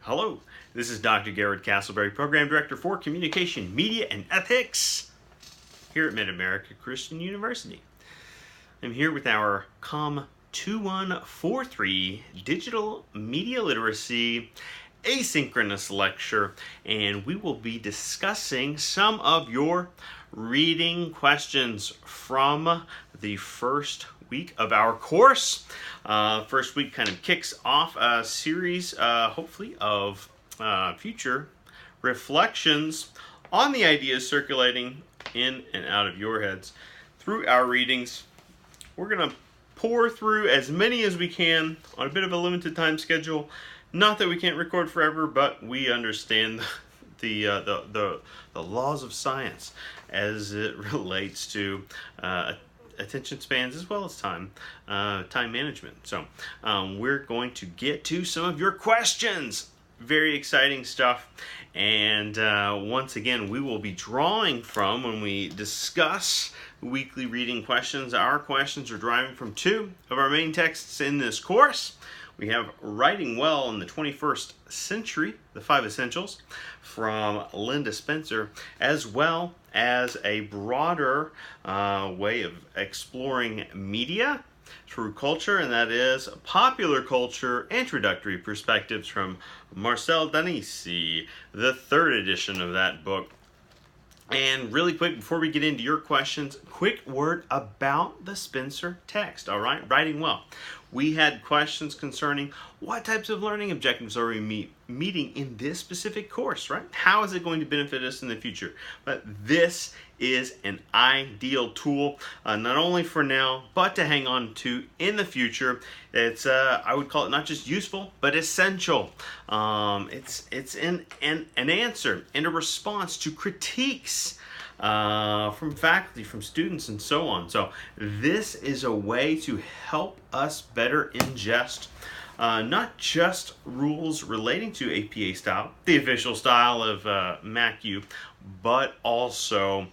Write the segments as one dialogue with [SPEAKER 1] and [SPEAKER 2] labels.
[SPEAKER 1] Hello, this is Dr. Garrett Castleberry, Program Director for Communication, Media, and Ethics here at Mid-America Christian University. I'm here with our COM 2143 Digital Media Literacy Asynchronous lecture, and we will be discussing some of your reading questions from the first week of our course. First week kind of kicks off a series, hopefully, of future reflections on the ideas circulating in and out of your heads through our readings. We're going to pour through as many as we can on a bit of a limited time schedule. Not that we can't record forever, but we understand the laws of science as it relates to attention spans as well as time management. So we're going to get to some of your questions. Very exciting stuff. And once again, we will be drawing from, when we discuss weekly reading questions, our questions are deriving from two of our main texts in this course. We have Writing Well in the 21st Century, the 5 Essentials, from Linda Spencer, as well as a broader way of exploring media through culture, and that is Popular Culture Introductory Perspectives from Marcel Danisi, the 3rd edition of that book. And really quick, before we get into your questions, quick word about the Spencer text, all right? Writing Well. We had questions concerning what types of learning objectives are we meeting in this specific course, right? How is it going to benefit us in the future? But this is an ideal tool, not only for now, but to hang on to in the future. It's, I would call it not just useful, but essential. It's an answer and a response to critiques from faculty, from students, and so on. So this is a way to help us better ingest not just rules relating to APA style, the official style of MACU, but also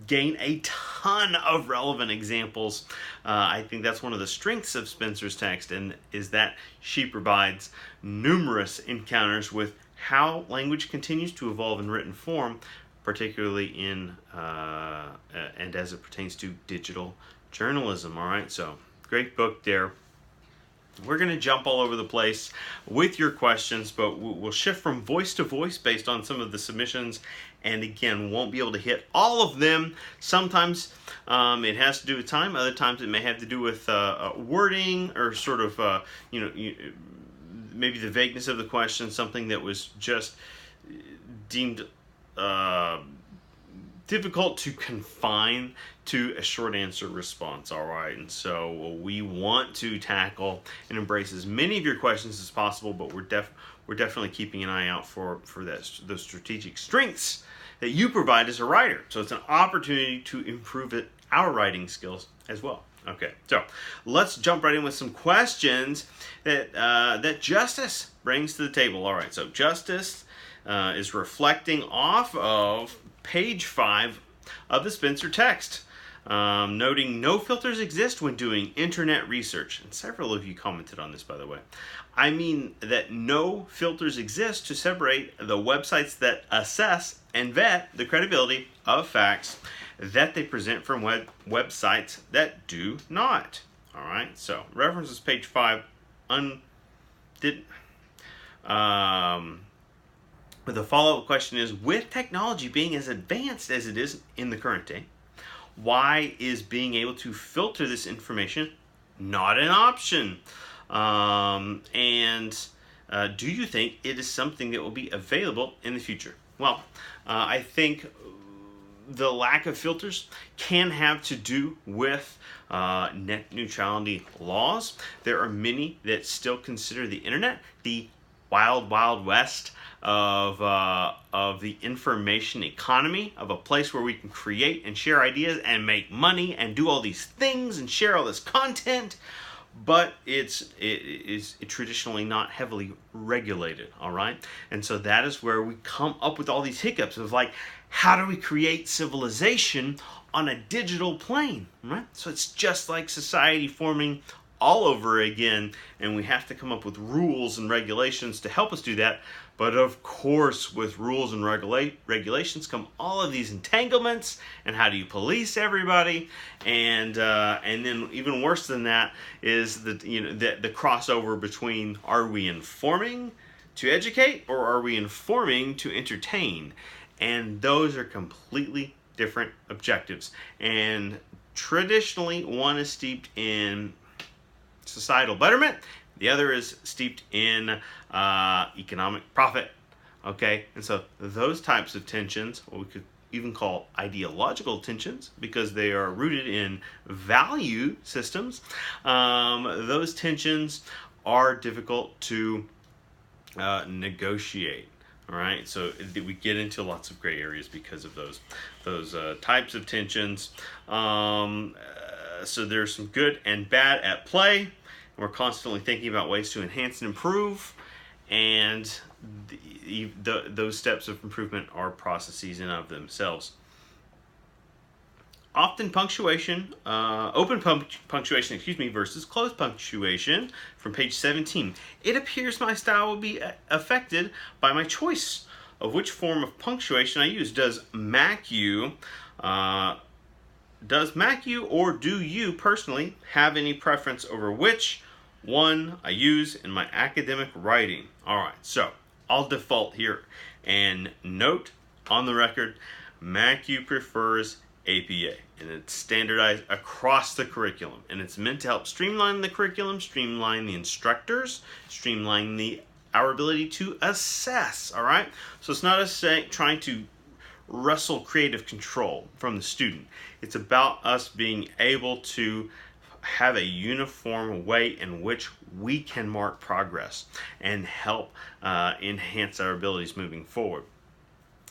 [SPEAKER 1] gain a ton of relevant examples. I think that's one of the strengths of Spencer's text, and is that she provides numerous encounters with how language continues to evolve in written form, particularly in and as it pertains to digital journalism. All right, so great book there. We're going to jump all over the place with your questions, but we'll shift from voice to voice based on some of the submissions, and again, won't be able to hit all of them. Sometimes it has to do with time, other times it may have to do with wording, or sort of maybe the vagueness of the question, something that was just deemed difficult to confine to a short answer response, all right? And so we want to tackle and embrace as many of your questions as possible, but we're definitely keeping an eye out for those strategic strengths that you provide as a writer. So it's an opportunity to improve our writing skills as well. Okay, so let's jump right in with some questions that Justice brings to the table. All right, so Justice is reflecting off of page 5 of the Spencer text, noting no filters exist when doing internet research. And several of you commented on this, by the way. I mean that no filters exist to separate the websites that assess and vet the credibility of facts that they present from websites that do not. All right, so references page 5. But the follow-up question is, with technology being as advanced as it is in the current day, why is being able to filter this information not an option? Do you think it is something that will be available in the future? Well, I think the lack of filters can have to do with net neutrality laws. There are many that still consider the internet the wild, wild west of the information economy, of a place where we can create and share ideas and make money and do all these things and share all this content, but it is traditionally not heavily regulated, all right? And so that is where we come up with all these hiccups of, like, how do we create civilization on a digital plane, right? So it's just like society forming all over again, and we have to come up with rules and regulations to help us do that. But of course, with rules and regulations come all of these entanglements, and how do you police everybody? And then even worse than that is the crossover between, are we informing to educate, or are we informing to entertain? And those are completely different objectives. And traditionally, one is steeped in societal betterment, the other is steeped in economic profit. Okay, and so those types of tensions, what we could even call ideological tensions, because they are rooted in value systems, those tensions are difficult to negotiate. All right, so we get into lots of gray areas because of those types of tensions. So there's some good and bad at play. We're constantly thinking about ways to enhance and improve, and those steps of improvement are processes in and of themselves. Often punctuation, open punctuation, versus closed punctuation, from page 17. It appears my style will be affected by my choice of which form of punctuation I use. Does MacU or do you personally have any preference over which one I use in my academic writing? All right, so I'll default here and note on the record, MacU prefers APA, and it's standardized across the curriculum, and it's meant to help streamline the curriculum, streamline the instructors, streamline our ability to assess. All right, so it's not us trying to wrestle creative control from the student. It's about us being able to have a uniform way in which we can mark progress and help enhance our abilities moving forward.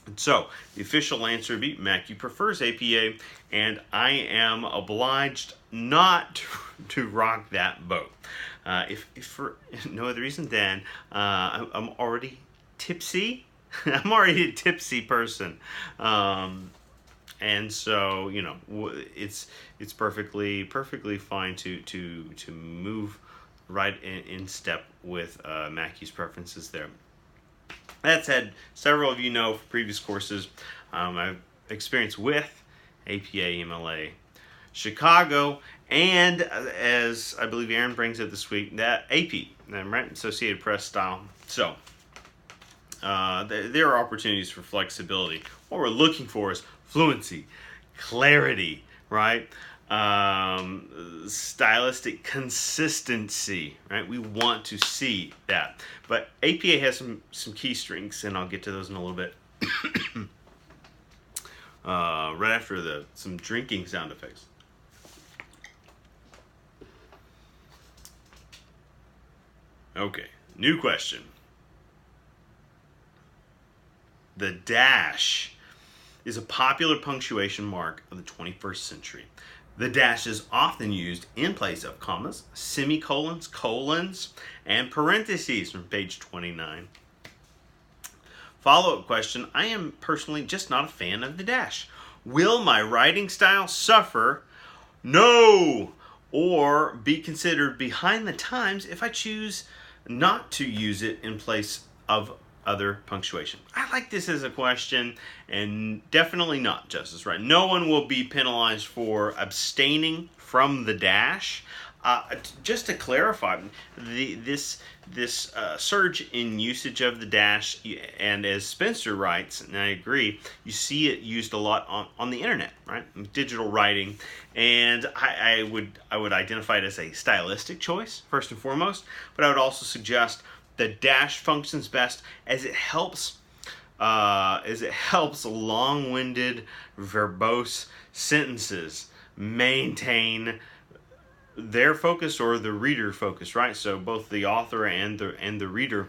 [SPEAKER 1] And so the official answer would be MacU prefers APA, and I am obliged not to rock that boat. If for no other reason than I'm already tipsy. I'm already a tipsy person. And so, it's perfectly fine to move right in step with MacU's preferences there. That said, several of you know from previous courses, I've experienced with APA, MLA, Chicago, and as I believe Aaron brings it this week, that AP, right, Associated Press style. So there are opportunities for flexibility. What we're looking for is fluency, clarity, right? Stylistic consistency, right? We want to see that. But APA has some key strengths, and I'll get to those in a little bit. Right after some drinking sound effects. Okay, new question. The dash is a popular punctuation mark of the 21st century. The dash is often used in place of commas, semicolons, colons, and parentheses from page 29. Follow-up question. I am personally just not a fan of the dash. Will my writing style suffer? No! Or be considered behind the times if I choose not to use it in place of other punctuation? I like this as a question, and definitely not, Justice, right? No one will be penalized for abstaining from the dash. Just to clarify, this surge in usage of the dash, and as Spencer writes, and I agree, you see it used a lot on the internet, right? Digital writing, and I would identify it as a stylistic choice first and foremost, but I would also suggest the dash functions best as it helps long-winded, verbose sentences maintain their focus or the reader focus, right? So both the author and the reader.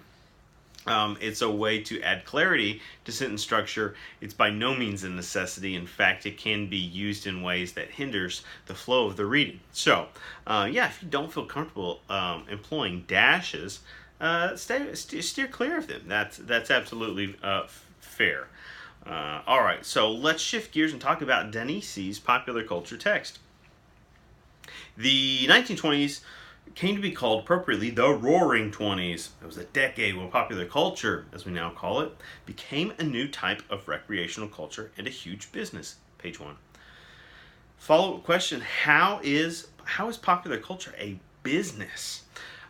[SPEAKER 1] It's a way to add clarity to sentence structure. It's by no means a necessity. In fact, it can be used in ways that hinders the flow of the reading. So, if you don't feel comfortable employing dashes, steer clear of them. That's absolutely fair. All right, so let's shift gears and talk about Denise's popular culture text. The 1920s came to be called appropriately the Roaring Twenties. It was a decade when popular culture, as we now call it, became a new type of recreational culture and a huge business. Page 1. Follow-up question: How is popular culture a business?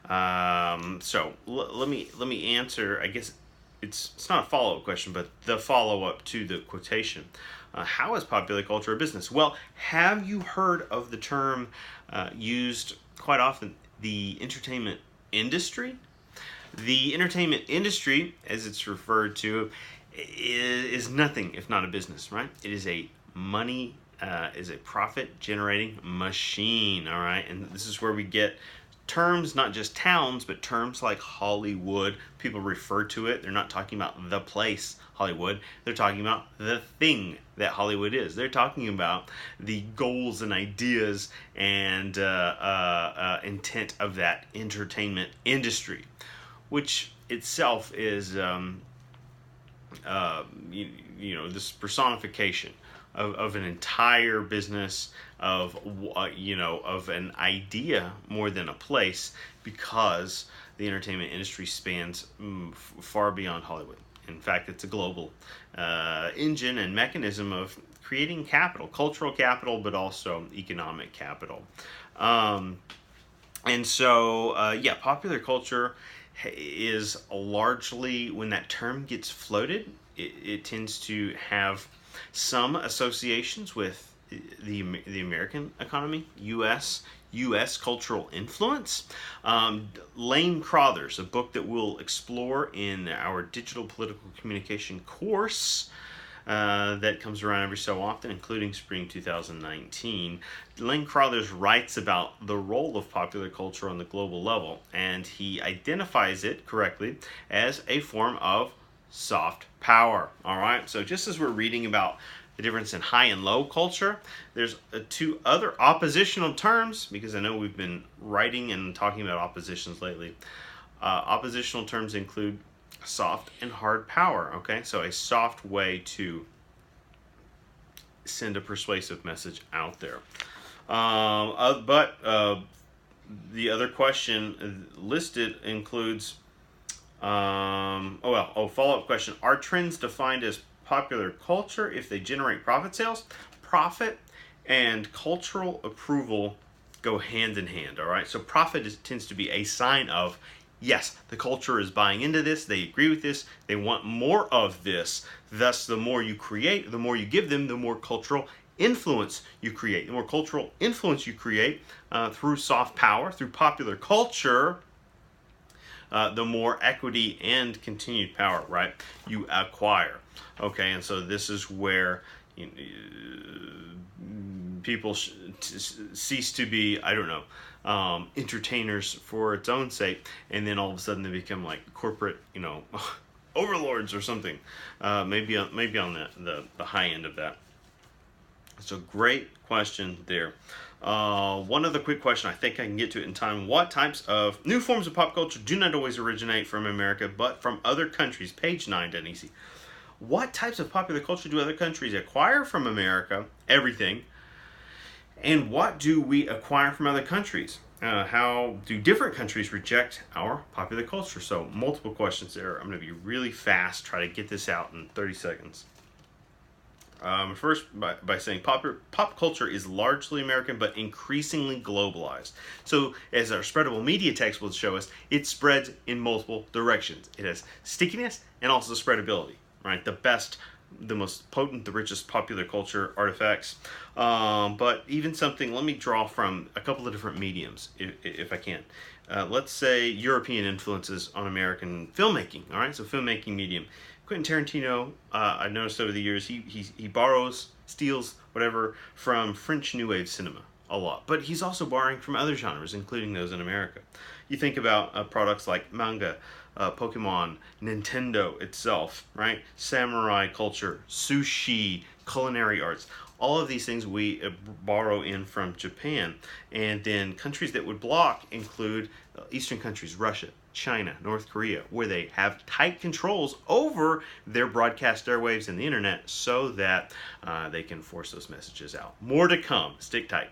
[SPEAKER 1] So let me answer. I guess it's not a follow-up question, but the follow-up to the quotation. How is popular culture a business? Well, have you heard of the term used quite often, the entertainment industry? The entertainment industry, as it's referred to, is nothing if not a business, right? It is a profit-generating machine, all right? And this is where we get terms, not just towns, but terms like Hollywood. People refer to it. They're not talking about the place Hollywood. They're talking about the thing that Hollywood is. They're talking about the goals and ideas and intent of that entertainment industry, which itself is, this personification of an entire business, of an idea more than a place, because the entertainment industry spans far beyond Hollywood. In fact, it's a global engine and mechanism of creating capital, cultural capital, but also economic capital. Popular culture is largely, when that term gets floated, it tends to have some associations with the American economy, U.S. cultural influence. Lane Crothers, a book that we'll explore in our digital political communication course that comes around every so often, including spring 2019. Lane Crothers writes about the role of popular culture on the global level, and he identifies it correctly as a form of soft power. All right, so just as we're reading about the difference in high and low culture, there's two other oppositional terms, because I know we've been writing and talking about oppositions lately. Oppositional terms include soft and hard power. Okay, so a soft way to send a persuasive message out there. But the other question listed includes follow-up question: Are trends defined as popular culture if they generate profit sales? Profit and cultural approval go hand in hand, all right? So profit tends to be a sign of, yes, the culture is buying into this, they agree with this, they want more of this. Thus, the more you create, the more you give them, the more cultural influence you create. The more cultural influence you create through soft power, through popular culture, the more equity and continued power, right, you acquire. Okay, and so this is where people cease to be, entertainers for its own sake, and then all of a sudden they become like corporate, overlords or something. Maybe on the high end of that. So great question there. One other quick question, I think I can get to it in time. What types of new forms of pop culture do not always originate from America, but from other countries? Page 9, Denise. What types of popular culture do other countries acquire from America? Everything. And what do we acquire from other countries? How do different countries reject our popular culture? So multiple questions there. I'm going to be really fast, try to get this out in 30 seconds. First, by saying pop culture is largely American, but increasingly globalized. So, as our spreadable media text will show us, it spreads in multiple directions. It has stickiness and also spreadability, right? The most potent, the richest popular culture artifacts. But even something, let me draw from a couple of different mediums, if I can. Let's say European influences on American filmmaking, all right? So, filmmaking medium. Quentin Tarantino, I've noticed over the years, he borrows, steals, whatever, from French New Wave cinema a lot. But he's also borrowing from other genres, including those in America. You think about products like manga, Pokemon, Nintendo itself, right? Samurai culture, sushi, culinary arts. All of these things we borrow in from Japan. And then countries that would block include Eastern countries, Russia, China, North Korea, where they have tight controls over their broadcast airwaves and the internet so that they can force those messages out. More to come. Stick tight.